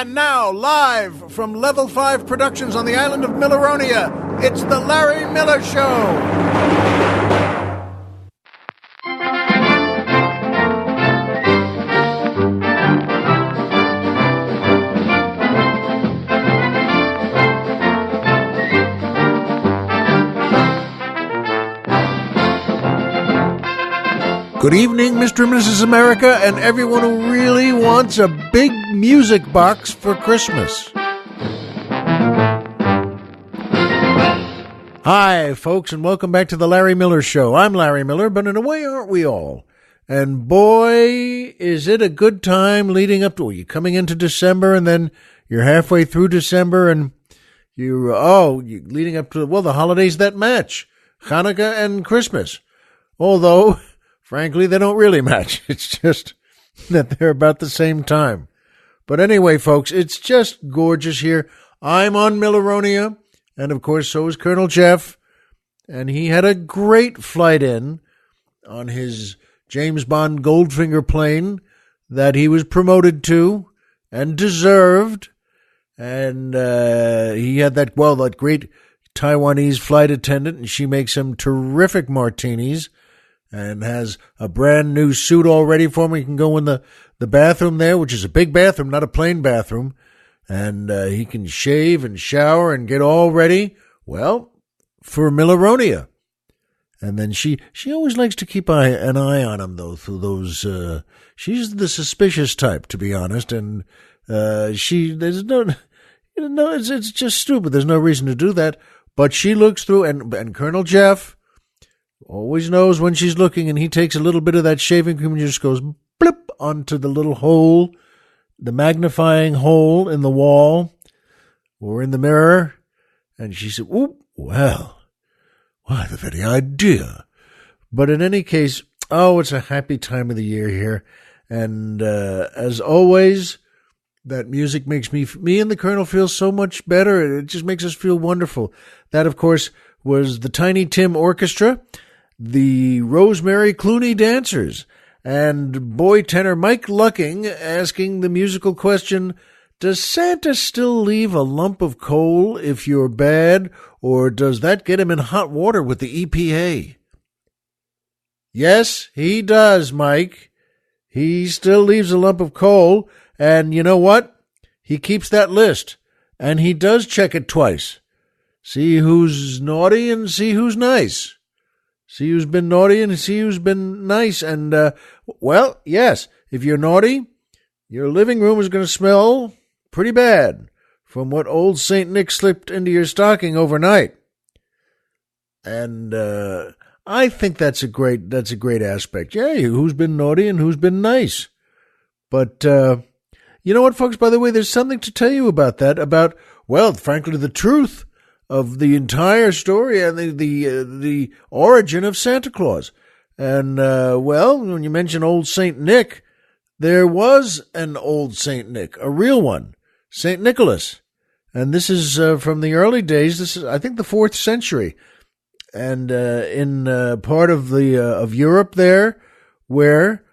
And now, live from Level 5 Productions on the island of Milleronia, it's The Larry Miller Show. Good evening, Mr. and Mrs. America, and everyone who really wants a big music box for Christmas. Hi, folks, and welcome back to the Larry Miller Show. I'm Larry Miller, but in a way, aren't we all? And boy, is it a good time leading up to, you're coming into December, and then you're halfway through December, and you're leading up to, the holidays that match, Hanukkah and Christmas. Although, frankly, they don't really match. It's just that they're about the same time. But anyway, folks, it's just gorgeous here. I'm on Milleronia, and of course, so is Colonel Jeff. And he had a great flight in on his James Bond Goldfinger plane that he was promoted to and deserved. And he had that great Taiwanese flight attendant, and she makes him terrific martinis. And has a brand new suit all ready for him. He can go in the bathroom there, which is a big bathroom, not a plain bathroom. And he can shave and shower and get all ready, for Milleronia. And then she always likes to keep an eye on him, though, through those, she's the suspicious type, to be honest. And it's just stupid. There's no reason to do that. But she looks through, and Colonel Jeff always knows when she's looking, and he takes a little bit of that shaving cream and just goes blip onto the little hole, the magnifying hole in the wall or in the mirror. And she said, "Oop, well, why, the very idea." But in any case, it's a happy time of the year here. And as always, that music makes me and the Colonel feel so much better. It just makes us feel wonderful. That, of course, was the Tiny Tim Orchestra, the Rosemary Clooney Dancers, and boy tenor Mike Lucking asking the musical question, does Santa still leave a lump of coal if you're bad, or does that get him in hot water with the EPA? Yes, he does, Mike. He still leaves a lump of coal, and you know what? He keeps that list, and he does check it twice. See who's naughty and see who's nice. See who's been naughty and see who's been nice. And, yes, if you're naughty, your living room is going to smell pretty bad from what old St. Nick slipped into your stocking overnight. And I think that's a great aspect. Yeah, who's been naughty and who's been nice. But you know what, folks? By the way, there's something to tell you about that, frankly, the truth of the entire story and the origin of Santa Claus. And, when you mention old St. Nick, there was an old St. Nick, a real one, St. Nicholas. And this is from the early days. This is, I think, the 4th century. And in part of of Europe there, where,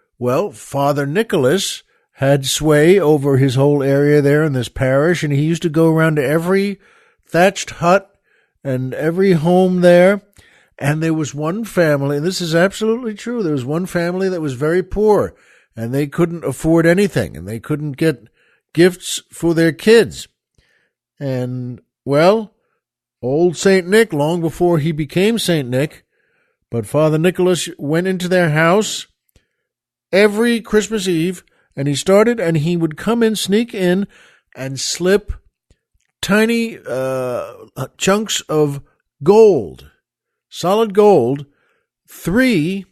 Father Nicholas had sway over his whole area there in this parish, and he used to go around to every thatched hut and every home there. And there was one family, and this is absolutely true, there was one family that was very poor, and they couldn't afford anything, and they couldn't get gifts for their kids. And, old St. Nick, long before he became St. Nick, but Father Nicholas went into their house every Christmas Eve, and he would come in, sneak in, and slip tiny chunks of gold, solid gold, 3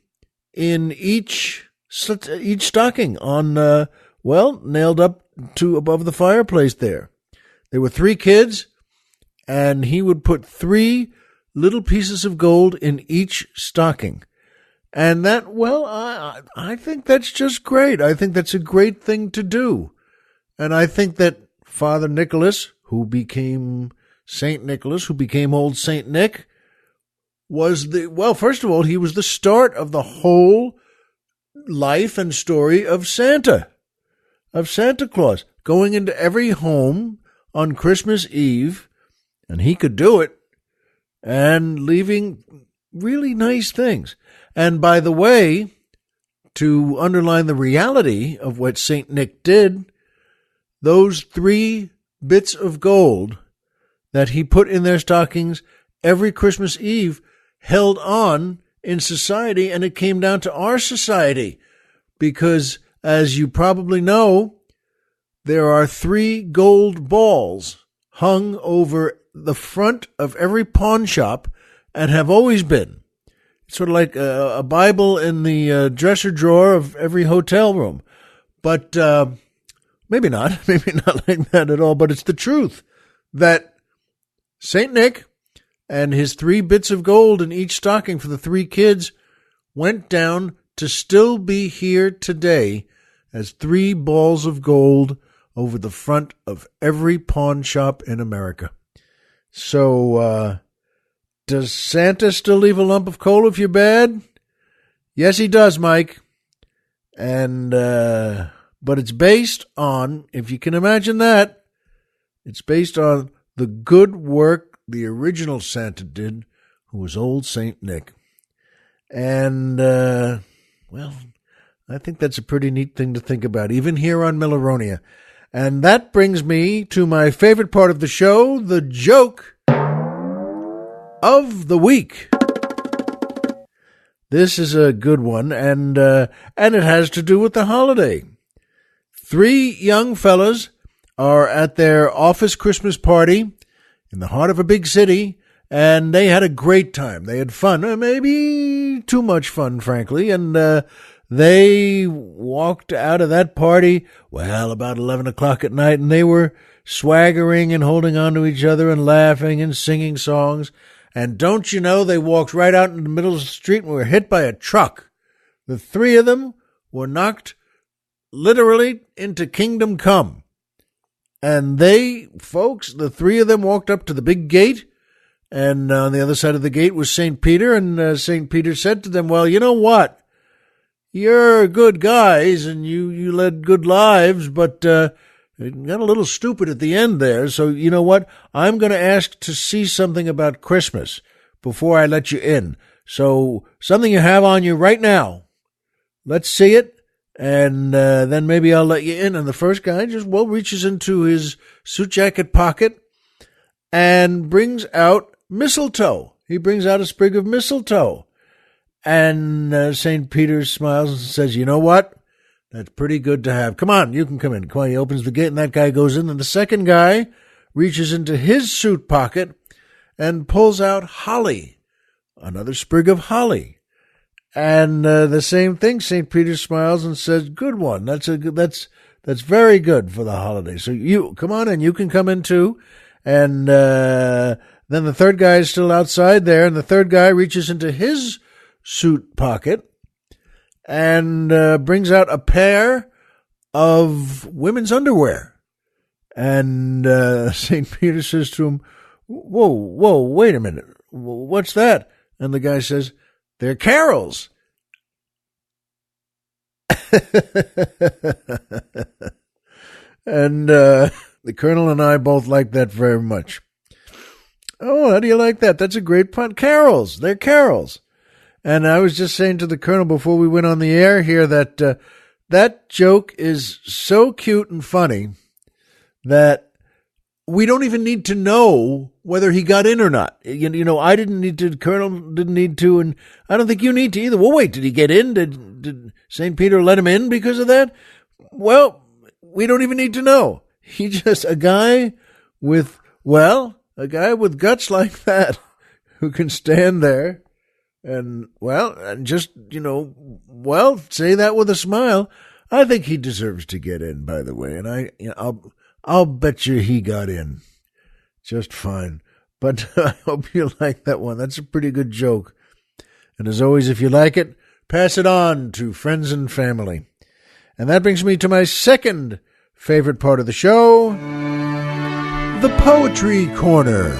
in each stocking on, nailed up to above the fireplace there. There were 3 kids, and he would put 3 little pieces of gold in each stocking. And that, I think that's just great. I think that's a great thing to do. And I think that Father Nicholas, who became St. Nicholas, who became old St. Nick, was first of all, he was the start of the whole life and story of Santa Claus. going into every home on Christmas Eve, and he could do it, and leaving really nice things. And by the way, to underline the reality of what St. Nick did, those 3 bits of gold that he put in their stockings every Christmas Eve held on in society, and it came down to our society because, as you probably know, there are 3 gold balls hung over the front of every pawn shop and have always been. It's sort of like a Bible in the dresser drawer of every hotel room. But maybe not like that at all, but it's the truth that St. Nick and his 3 bits of gold in each stocking for the 3 kids went down to still be here today as 3 balls of gold over the front of every pawn shop in America. So, does Santa still leave a lump of coal if you're bad? Yes, he does, Mike. And, but it's based on, if you can imagine that, it's based on the good work the original Santa did, who was old St. Nick. And, well, I think that's a pretty neat thing to think about, even here on Milleronia. And that brings me to my favorite part of the show, the joke of the week. This is a good one, and it has to do with the holiday. 3 young fellas are at their office Christmas party in the heart of a big city, and they had a great time. They had fun, maybe too much fun, frankly, and they walked out of that party, well, about 11 o'clock at night, and they were swaggering and holding on to each other and laughing and singing songs. And don't you know, they walked right out in the middle of the street and were hit by a truck. The 3 of them were knocked literally into kingdom come. And they, folks, the 3 of them walked up to the big gate, and on the other side of the gate was St. Peter, and St. Peter said to them, well, you know what? You're good guys, and you led good lives, but it got a little stupid at the end there, so you know what? I'm going to ask to see something about Christmas before I let you in. So something you have on you right now. Let's see it. And then maybe I'll let you in. And the first guy just, reaches into his suit jacket pocket and brings out mistletoe. He brings out a sprig of mistletoe. And St. Peter smiles and says, you know what? That's pretty good to have. Come on, you can come in. Come on, he opens the gate and that guy goes in. And the second guy reaches into his suit pocket and pulls out holly, another sprig of holly. And the same thing, St. Peter smiles and says, good one. That's very good for the holiday. So you come on in, you can come in too. And then the third guy is still outside there, and the third guy reaches into his suit pocket and brings out a pair of women's underwear. And St. Peter says to him, whoa, wait a minute. What's that? And the guy says, they're Carol's. And the Colonel and I both like that very much. Oh, how do you like that? That's a great pun. Carol's. They're Carol's. And I was just saying to the Colonel before we went on the air here that that joke is so cute and funny that we don't even need to know whether he got in or not. You know, I didn't need to, the Colonel didn't need to, and I don't think you need to either. Well, wait, did he get in? Did St. Peter let him in because of that? Well, we don't even need to know. He just, a guy with guts like that who can stand there and just, say that with a smile. I think he deserves to get in, by the way. And I'll bet you he got in just fine. But I hope you like that one. That's a pretty good joke. And as always, if you like it, pass it on to friends and family. And that brings me to my second favorite part of the show, the Poetry Corner.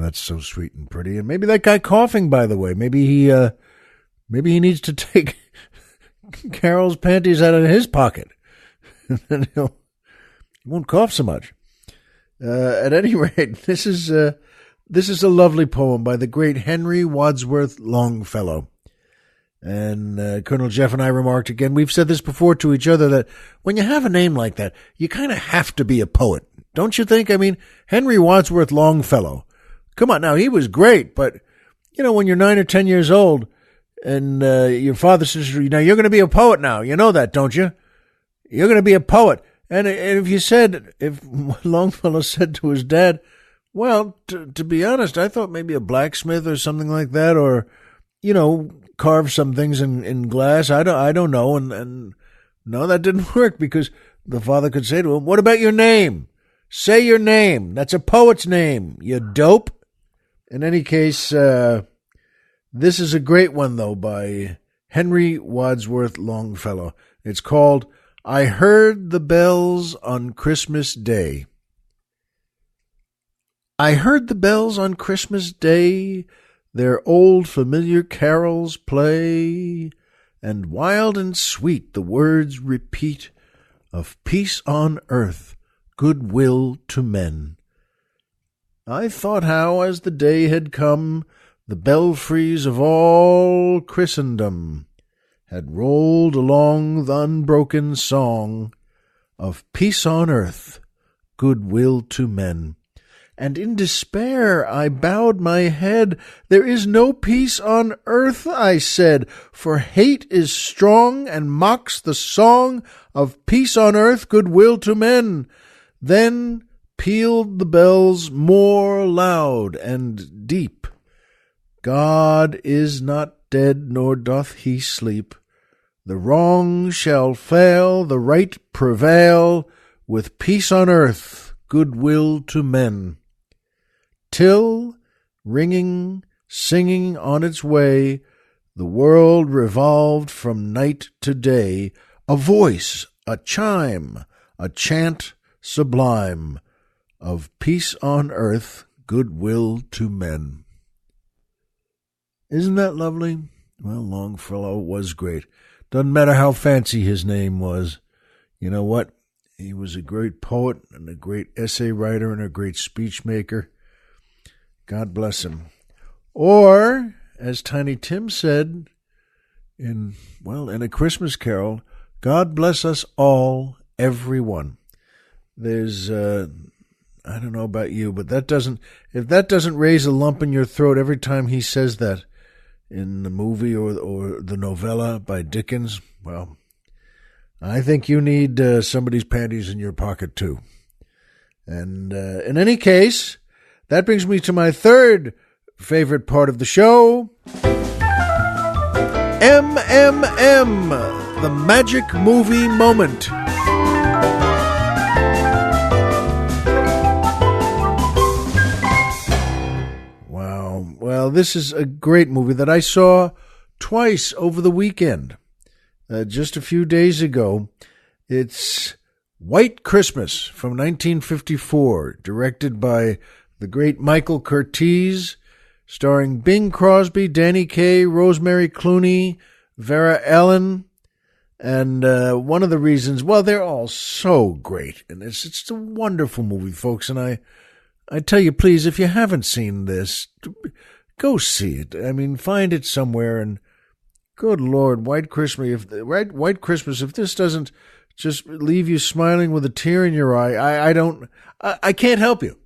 that's so sweet and pretty. And maybe that guy coughing, by the way, maybe he needs to take Carol's panties out of his pocket, and then he won't cough so much. At any rate, this is a lovely poem by the great Henry Wordsworth Longfellow. And Colonel Jeff and I remarked again, we've said this before to each other, that when you have a name like that, you kind of have to be a poet. Don't you think? I mean, Henry Wordsworth Longfellow. Come on, now, he was great, but, when you're 9 or 10 years old and your father says, now you're going to be a poet now. You know that, don't you? You're going to be a poet. And if Longfellow said to his dad, well, to be honest, I thought maybe a blacksmith or something like that, or, carve some things in glass. I don't know. And no, that didn't work, because the father could say to him, what about your name? Say your name. That's a poet's name, you dope. In any case, this is a great one, though, by Henry Wordsworth Longfellow. It's called I Heard the Bells on Christmas Day. I heard the bells on Christmas Day, their old familiar carols play, and wild and sweet the words repeat of peace on earth, goodwill to men. I thought how, as the day had come, the belfries of all Christendom had rolled along the unbroken song of peace on earth, goodwill to men. And in despair I bowed my head. There is no peace on earth, I said, for hate is strong and mocks the song of peace on earth, goodwill to men. Then pealed the bells more loud and deep. God is not dead, nor doth he sleep. The wrong shall fail, the right prevail, with peace on earth, goodwill to men. Till, ringing, singing on its way, the world revolved from night to day, a voice, a chime, a chant sublime, of peace on earth, goodwill to men. Isn't that lovely? Well, Longfellow was great. Doesn't matter how fancy his name was. You know what? He was a great poet and a great essay writer and a great speech maker. God bless him. Or, as Tiny Tim said in A Christmas Carol, God bless us all, everyone. There's, I don't know about you, but if that doesn't raise a lump in your throat every time he says that in the movie or the novella by Dickens, well, I think you need somebody's panties in your pocket too. And in any case, that brings me to my third favorite part of the show. MMM, the Magic Movie Moment. Wow. Well, this is a great movie that I saw twice over the weekend. Just a few days ago. It's White Christmas from 1954, directed by the great Michael Curtiz, starring Bing Crosby, Danny Kaye, Rosemary Clooney, Vera Ellen. And one of the reasons, well, they're all so great. And it's a wonderful movie, folks. And I tell you, please, if you haven't seen this, go see it. I mean, find it somewhere. And good Lord, White Christmas, if this doesn't just leave you smiling with a tear in your eye, I can't help you.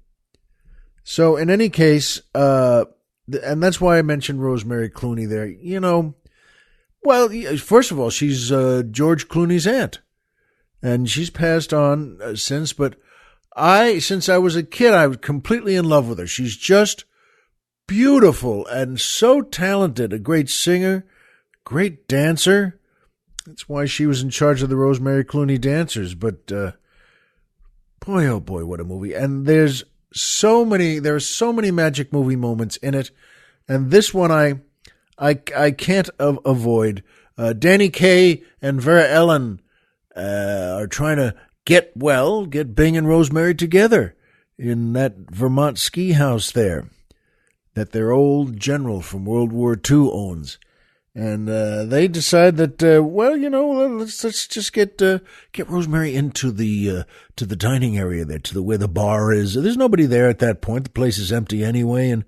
So in any case, and that's why I mentioned Rosemary Clooney there. Well, first of all, she's George Clooney's aunt, and she's passed on since. But since I was a kid, I was completely in love with her. She's just beautiful and so talented, a great singer, great dancer. That's why she was in charge of the Rosemary Clooney dancers. But boy, oh boy, what a movie! And there are so many magic movie moments in it, and this one I can't avoid. Danny Kaye and Vera Ellen are trying to get Bing and Rosemary together in that Vermont ski house there. that their old general from World War II owns. And they decide that, let's just get Rosemary into the to the dining area there, to where the bar is. There's nobody there at that point. The place is empty anyway, and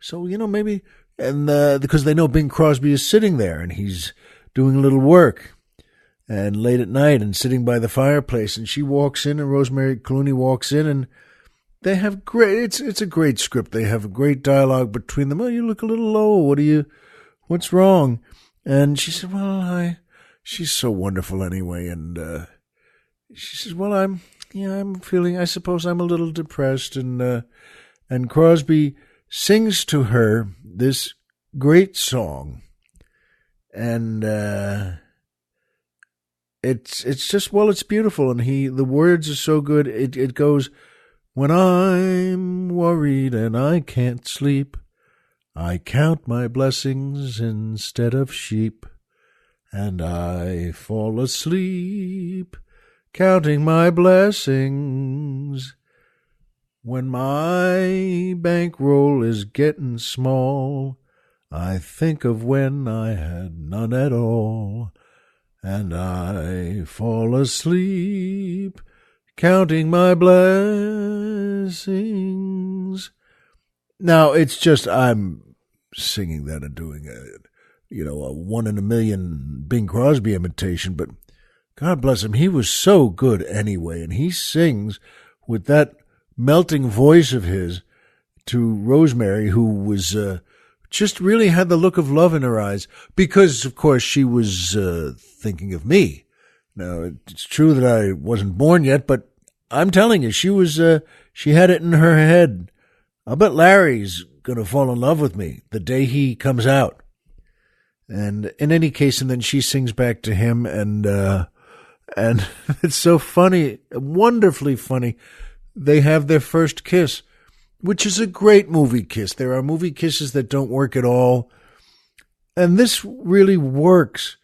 so maybe, and because they know Bing Crosby is sitting there and he's doing a little work, and late at night and sitting by the fireplace, and she walks in, and Rosemary Clooney walks in, and they have great. It's a great script. They have a great dialogue between them. Oh, you look a little low. What's wrong? And she said, she's so wonderful anyway. And she says, well, I'm feeling, I suppose I'm a little depressed. And Crosby sings to her this great song. And it's just, it's beautiful. And the words are so good. It goes, when I'm worried and I can't sleep, I count my blessings instead of sheep, and I fall asleep counting my blessings. When my bankroll is getting small, I think of when I had none at all, and I fall asleep counting my blessings. Now, it's just, I'm singing that and doing a 1 in a million Bing Crosby imitation, but God bless him, he was so good anyway, and he sings with that melting voice of his to Rosemary, who was just really had the look of love in her eyes, because, of course, she was thinking of me. Now, it's true that I wasn't born yet, but I'm telling you, she had it in her head. I'll bet Larry's going to fall in love with me the day he comes out. And in any case, and then she sings back to him, and it's so funny, wonderfully funny. They have their first kiss, which is a great movie kiss. There are movie kisses that don't work at all, and this really works.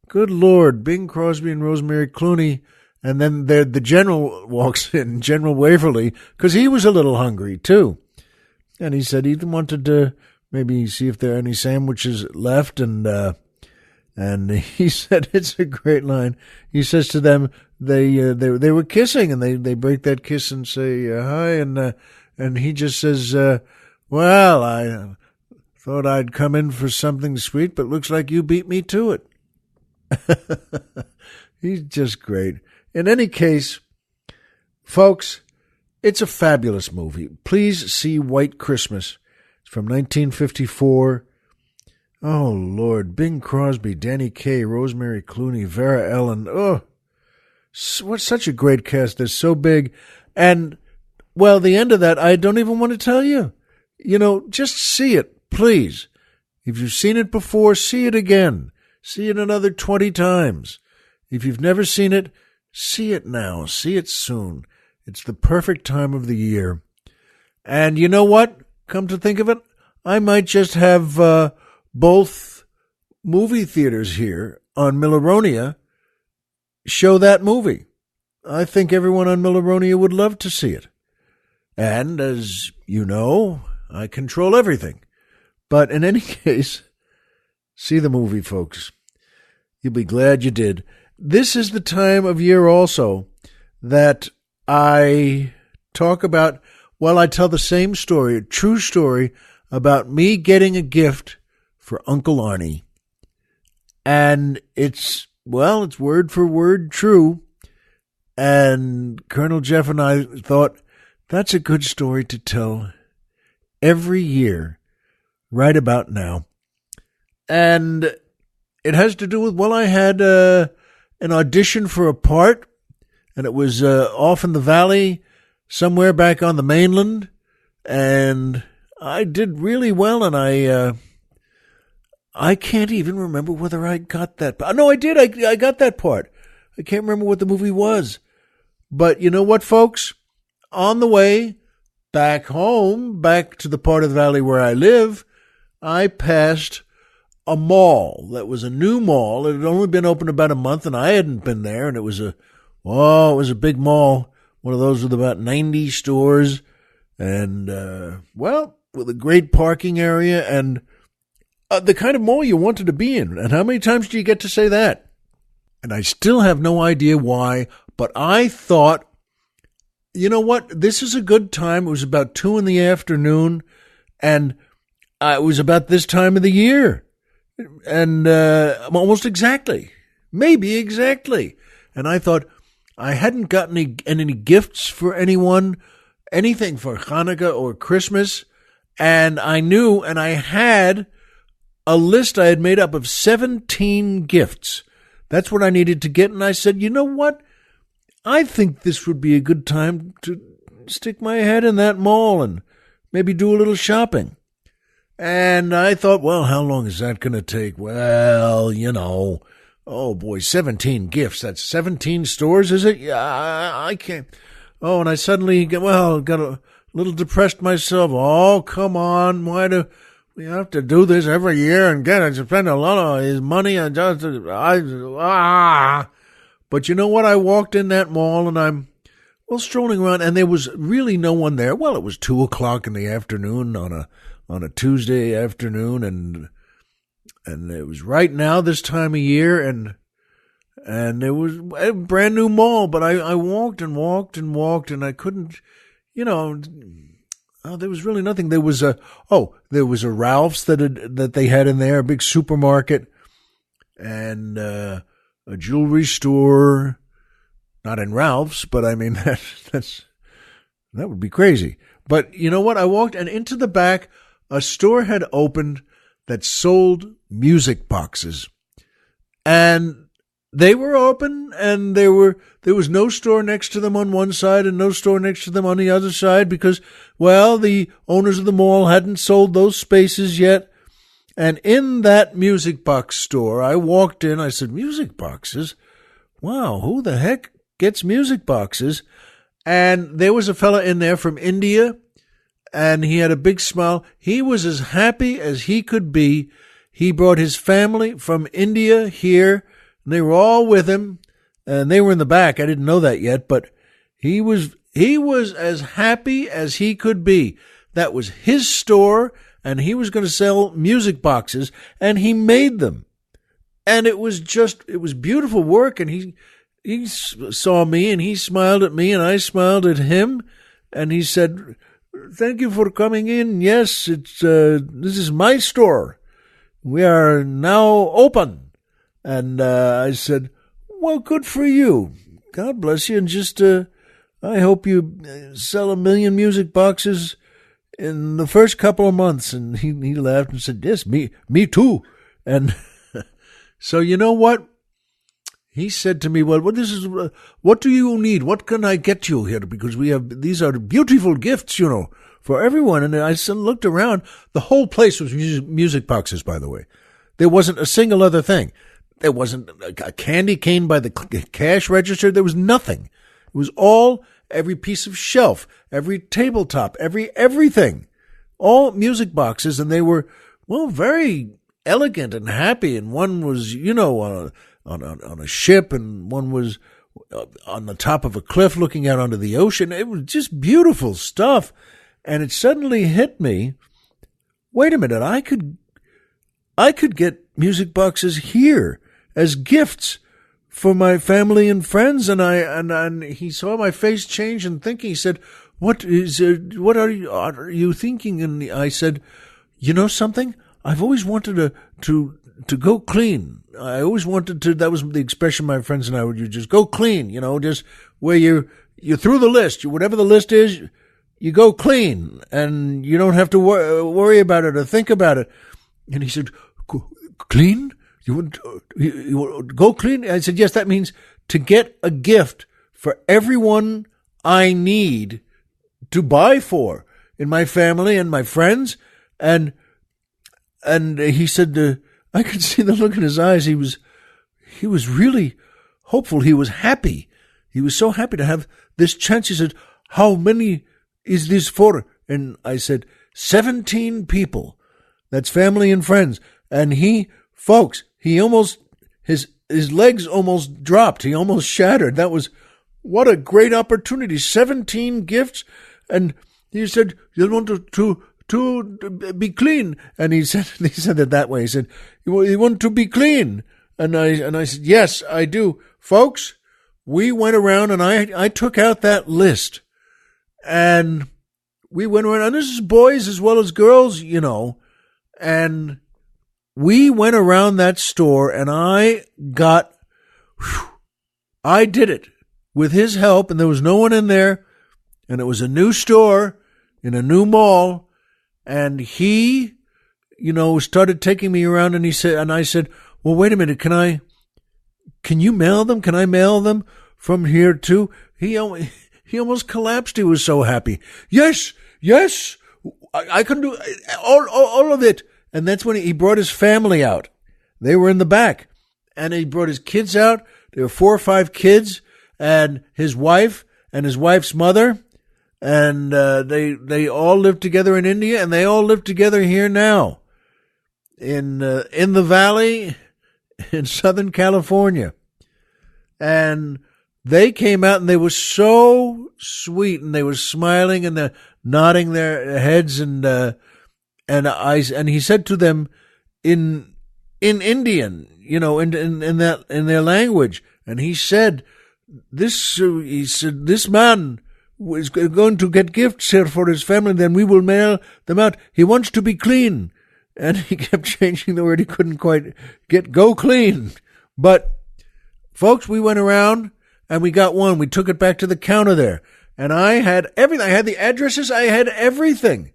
Good Lord, Bing Crosby and Rosemary Clooney, and then the general walks in, General Waverly, because he was a little hungry too. And he said he wanted to maybe see if there are any sandwiches left. And he said, it's a great line. He says to them, they were kissing, and they break that kiss and say hi. And he just says, well, I thought I'd come in for something sweet, but looks like you beat me to it. He's just great. In any case, folks, it's a fabulous movie. Please see White Christmas. It's from 1954. Oh, Lord. Bing Crosby, Danny Kaye, Rosemary Clooney, Vera Ellen. Oh, what's such a great cast. They're so big. And, well, the end of that, I don't even want to tell you. Just see it, please. If you've seen it before, see it again. See it another 20 times. If you've never seen it, see it now. See it soon. It's the perfect time of the year. And you know what? Come to think of it, I might just have both movie theaters here on Milleronia show that movie. I think everyone on Milleronia would love to see it. And as you know, I control everything. But in any case, see the movie, folks. You'll be glad you did. This is the time of year also that I talk about, I tell the same story, a true story about me getting a gift for Uncle Arnie. And it's word for word true. And Colonel Jeff and I thought, that's a good story to tell every year right about now. And it has to do with, I had an audition for a part, and it was off in the valley, somewhere back on the mainland, and I did really well, and I can't even remember whether I got that. No, I did. I got that part. I can't remember what the movie was. But you know what, folks? On the way back home, back to the part of the valley where I live, I passed a mall that was a new mall. It had only been open about a month, and I hadn't been there, and it was a big mall, one of those with about 90 stores, and, with a great parking area and the kind of mall you wanted to be in. And how many times do you get to say that? And I still have no idea why, but I thought, you know what? This is a good time. It was about 2 p.m, and it was about this time of the year. And almost exactly. Maybe exactly. And I thought, I hadn't gotten any gifts for anyone, anything for Hanukkah or Christmas. And I knew, and I had a list I had made up of 17 gifts. That's what I needed to get. And I said, you know what? I think this would be a good time to stick my head in that mall and maybe do a little shopping. And I thought, well, how long is that going to take? Well, oh boy, 17 gifts. That's 17 stores, is it? Yeah, I can't. Oh, and I suddenly got a little depressed myself. Oh, come on. Why do we have to do this every year and spend a lot of his money on just, But you know what? I walked in that mall and I'm, strolling around and there was really no one there. Well, it was 2:00 in the afternoon on a Tuesday afternoon and it was right now this time of year and it was a brand new mall, but I walked and walked and walked and I couldn't, there was really nothing. There was a Ralph's that they had in there, a big supermarket, and a jewelry store. Not in Ralph's, but I mean that would be crazy. But you know what? I walked and into the back, a store had opened that sold music boxes, and they were open, and there was no store next to them on one side and no store next to them on the other side because, well, the owners of the mall hadn't sold those spaces yet. And in that music box store, I walked in, I said, music boxes? Wow, who the heck gets music boxes? And there was a fella in there from India, and he had a big smile. He was as happy as he could be. He brought his family from India here, and they were all with him, and they were in the back. I didn't know that yet, but he was as happy as he could be. That was his store, and he was going to sell music boxes, and he made them. And it was beautiful work, and he saw me, and he smiled at me, and I smiled at him, and he said, "Thank you for coming in. Yes, this is my store. We are now open." And I said, "Well, good for you. God bless you. And just, I hope you sell 1 million music boxes in the first couple of months." And he laughed and said, "Yes, me too." And so you know what? He said to me, "Well, what do you need? What can I get you here? Because these are beautiful gifts, for everyone." And I looked around. The whole place was music boxes, by the way. There wasn't a single other thing. There wasn't a candy cane by the cash register. There was nothing. It was all, every piece of shelf, every tabletop, everything. All music boxes, and they were, very elegant and happy. And one was, on a ship, and one was on the top of a cliff looking out onto the ocean. It was just beautiful stuff. And it suddenly hit me, wait a minute, I could get music boxes here as gifts for my family and friends. And he saw my face change and thinking. He said, what are you thinking? And I said, you know something? I've always wanted to go clean. I always wanted to, that was the expression my friends and I would use, just go clean, just where you're through the list, whatever the list is, you go clean and you don't have to worry about it or think about it. And he said, clean? You would go clean? I said, yes, that means to get a gift for everyone I need to buy for in my family and my friends. And he said, I could see the look in his eyes. He was really hopeful. He was happy. He was so happy to have this chance. He said, how many is this for? And I said, 17 people. That's family and friends. And his legs almost dropped. He almost shattered. What a great opportunity. 17 gifts. And he said, you want to to be clean. And he said it that way. He said, you want to be clean? And I said, yes, I do. Folks, we went around and I took out that list. And we went around, and this is boys as well as girls, and we went around that store, and I did it with his help, and there was no one in there, and it was a new store in a new mall, and he, started taking me around, and I said, well, wait a minute, can you mail them? Can I mail them from here too? He almost collapsed. He was so happy. Yes, I can do all of it. And that's when he brought his family out. They were in the back. And he brought his kids out. There were 4 or 5 kids and his wife and his wife's mother. And they all lived together in India, and they all live together here now in the valley in Southern California. And they came out, and they were so sweet, and they were smiling, and they're nodding their heads, and he said to them in Indian, in their language, and he said, this man is going to get gifts here for his family, then we will mail them out. He wants to be clean. And he kept changing the word. He couldn't quite go clean. But folks, we went around, and we got one. We took it back to the counter there. And I had everything. I had the addresses. I had everything.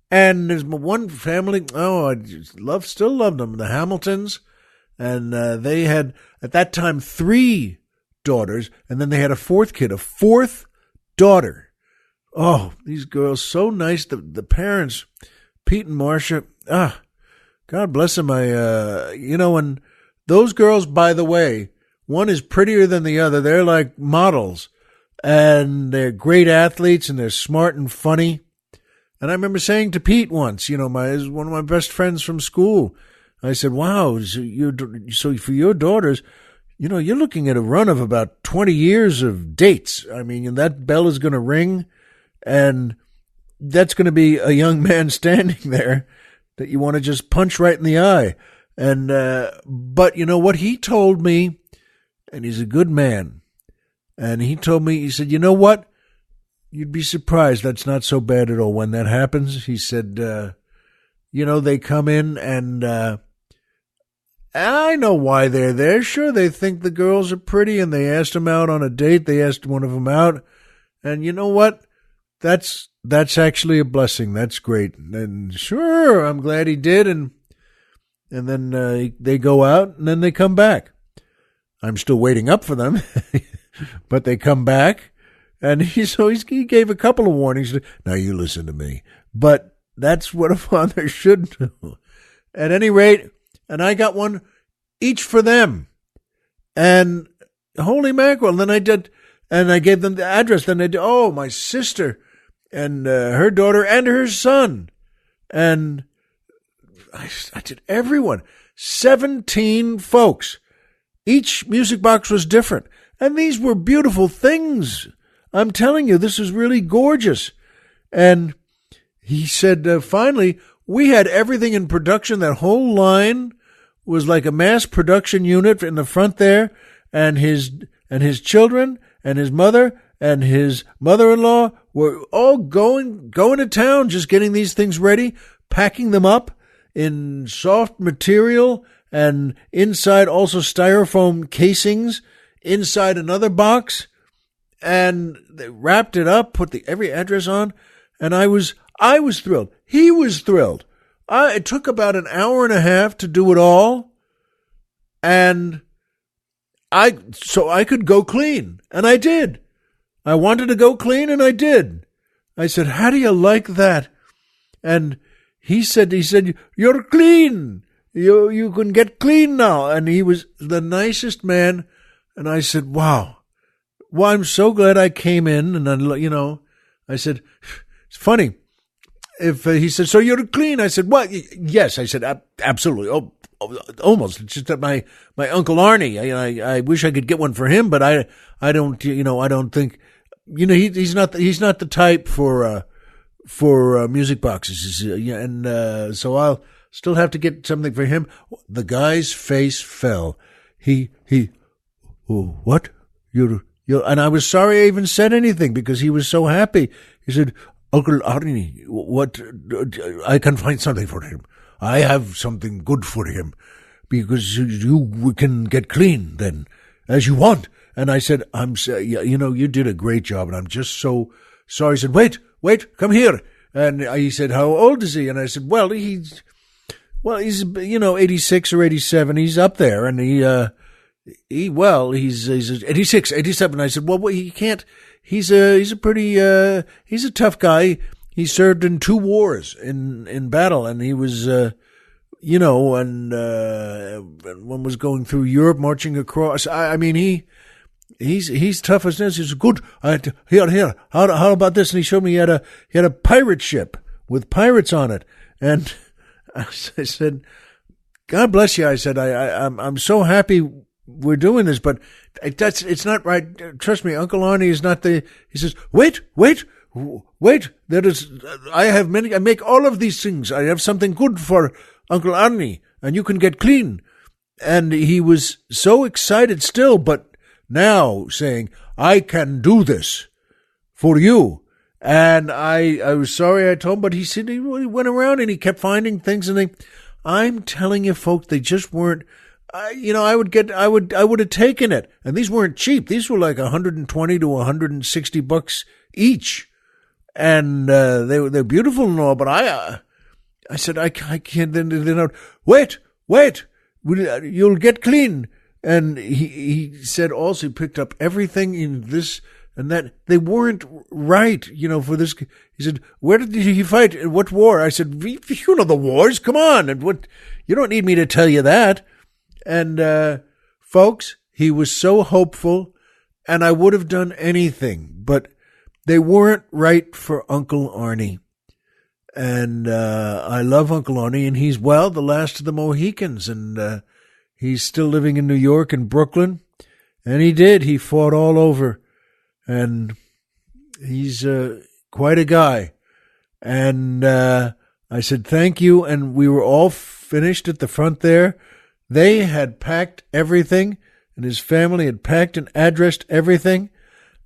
And there's one family, I still loved them, the Hamiltons. And they had, at that time, 3 daughters. And then they had a 4th daughter. Oh, these girls, so nice. The parents, Pete and Marcia, God bless them. And those girls, by the way, one is prettier than the other. They're like models, and they're great athletes, and they're smart and funny. And I remember saying to Pete once, one of my best friends from school, I said, wow, so for your daughters, you're looking at a run of about 20 years of dates. I mean, that bell is going to ring, and that's going to be a young man standing there that you want to just punch right in the eye. And but what he told me, and he's a good man, and he told me, he said, you know what? You'd be surprised. That's not so bad at all when that happens. He said, they come in, and I know why they're there. Sure, they think the girls are pretty, and they asked them out on a date. They asked one of them out, and you know what? That's actually a blessing. That's great. And sure, I'm glad he did. And then they go out, and then they come back. I'm still waiting up for them, but they come back. And he gave a couple of warnings. Now you listen to me. But that's what a father should do. At any rate, and I got one each for them. And holy mackerel. And then I did, and I gave them the address. Then they did, my sister and her daughter and her son. And I did everyone. 17 folks. Each music box was different. And these were beautiful things. I'm telling you, this is really gorgeous. And he said, finally, we had everything in production. That whole line was like a mass production unit in the front there. And his children and his mother and his mother-in-law were all going to town, just getting these things ready, packing them up in soft material, and inside also styrofoam casings, inside another box. And they wrapped it up, put every address on, and I was thrilled. He was thrilled. It took about an hour and a half to do it all, and so I could go clean, and I did. I wanted to go clean, and I did. I said, how do you like that? And he said, you're clean. You can get clean now. And he was the nicest man. And I said, wow. Well, I'm so glad I came in. And then, I said, it's funny. He said, so you're clean? I said, what? Yes. I said, absolutely. Oh, almost. It's just that my Uncle Arnie, I wish I could get one for him, but I don't think, he's not the type for for music boxes. Yeah, and so I'll still have to get something for him. The guy's face fell. Oh, what? You, and I was sorry I even said anything because he was so happy. He said, Uncle Arnie, what? I can find something for him. I have something good for him because we can get clean then, as you want. And I said, you did a great job, and I'm just so sorry. He said, wait, come here. And he said, how old is he? And I said, he's 86 or 87. He's up there, and he's 86, 87. I said, he can't. He's a tough guy. He served in 2 wars in battle, and he was, and one was going through Europe, marching across. He's tough as nails. He's good. Here. How about this? And he showed me he had a pirate ship with pirates on it, and I said, God bless you. I said, I'm so happy we're doing this, but it's not right. Trust me, Uncle Arnie is not he says, wait. I make all of these things. I have something good for Uncle Arnie, and you can get clean. And he was so excited still, but now saying, I can do this for you. And I was sorry I told him, but he said he went around and he kept finding things, and I'm telling you, folks, they just weren't. I would have taken it, and these weren't cheap. These were like $120 to $160 each, and they're beautiful and all. But I said I can't. Then wait, you'll get clean. And he said also he picked up everything in this and that. They weren't right, for this. He said, where did he fight? What war? I said, you know the wars. Come on, and what? You don't need me to tell you that. And, folks, he was so hopeful, and I would have done anything, but they weren't right for Uncle Arnie. And, I love Uncle Arnie, and he's, the last of the Mohicans, and, he's still living in New York and Brooklyn, and he fought all over, and he's, quite a guy. And, I said, thank you, and we were all finished at the front there. They had packed everything, and his family had packed and addressed everything,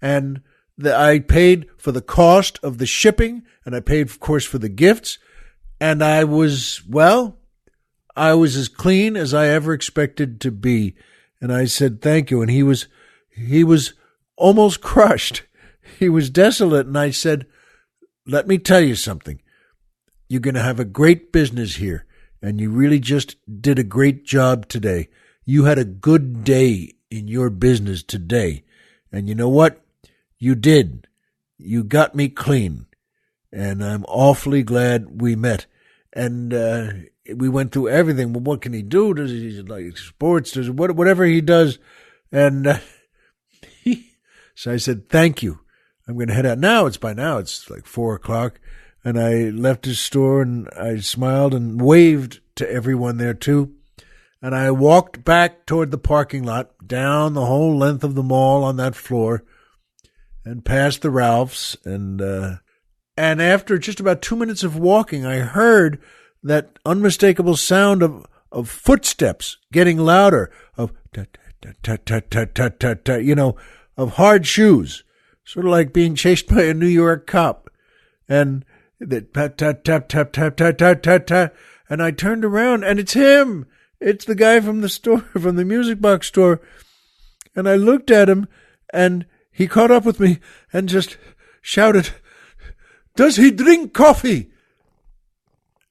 and I paid for the cost of the shipping, and I paid, of course, for the gifts, and I was as clean as I ever expected to be, and I said thank you, and he was almost crushed. He was desolate, and I said, let me tell you something. You're going to have a great business here. And you really just did a great job today. You had a good day in your business today. And you know what? You did. You got me clean. And I'm awfully glad we met. And we went through everything. Well, what can he do? Does he like sports? Does whatever he does? And so I said, thank you. I'm going to head out now. It's like 4:00. And I left his store, and I smiled and waved to everyone there, too. And I walked back toward the parking lot, down the whole length of the mall on that floor, and past the Ralphs. And after just about 2 minutes of walking, I heard that unmistakable sound of footsteps getting louder, of tat-tat-tat-tat-tat-tat, of hard shoes, sort of like being chased by a New York cop. And that tap, tap, tap, tap, tap, tap, tap, tap, tap. And I turned around, and it's him. It's the guy from the store, from the music box store. And I looked at him, and he caught up with me and just shouted, does he drink coffee?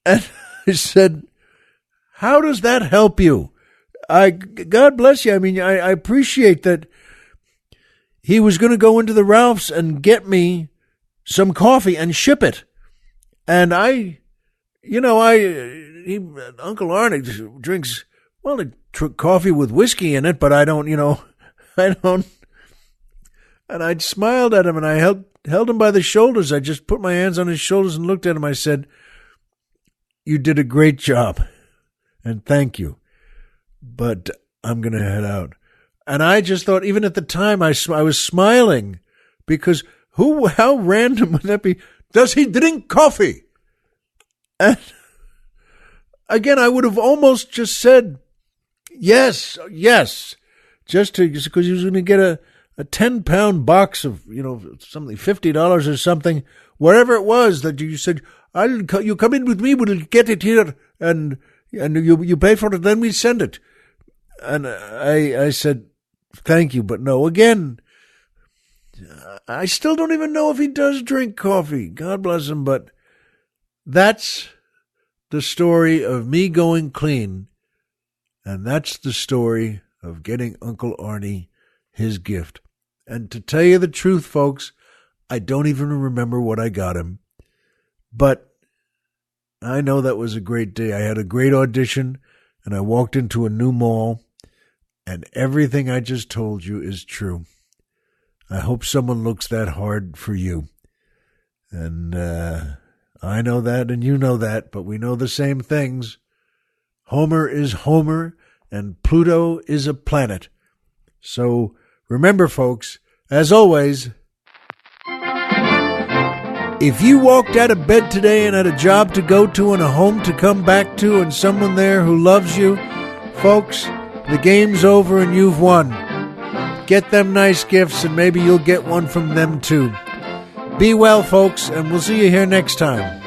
And I said, how does that help you? God bless you. I mean, I appreciate that he was going to go into the Ralphs and get me some coffee and ship it. And Uncle Arnie drinks, coffee with whiskey in it, but I don't. And I smiled at him, and I held him by the shoulders. I just put my hands on his shoulders and looked at him. I said, you did a great job, and thank you, but I'm going to head out. And I just thought, even at the time, I was smiling, because how random would that be Does he drink coffee? And again, I would have almost just said, yes, just because he was going to get a 10-pound box of, something, $50 or something, wherever it was that you said, you come in with me, we'll get it here, and you pay for it, then we send it. And I said, thank you, but no. Again, I still don't even know if he does drink coffee. God bless him, but that's the story of me going clean, and that's the story of getting Uncle Arnie his gift. And to tell you the truth, folks, I don't even remember what I got him. But I know that was a great day. I had a great audition, and I walked into a new mall, and everything I just told you is true. I hope someone looks that hard for you. And I know that, and you know that, but we know the same things. Homer is Homer, and Pluto is a planet. So remember, folks, as always, if you walked out of bed today and had a job to go to and a home to come back to and someone there who loves you, folks, the game's over and you've won. Get them nice gifts and maybe you'll get one from them too. Be well, folks, and we'll see you here next time.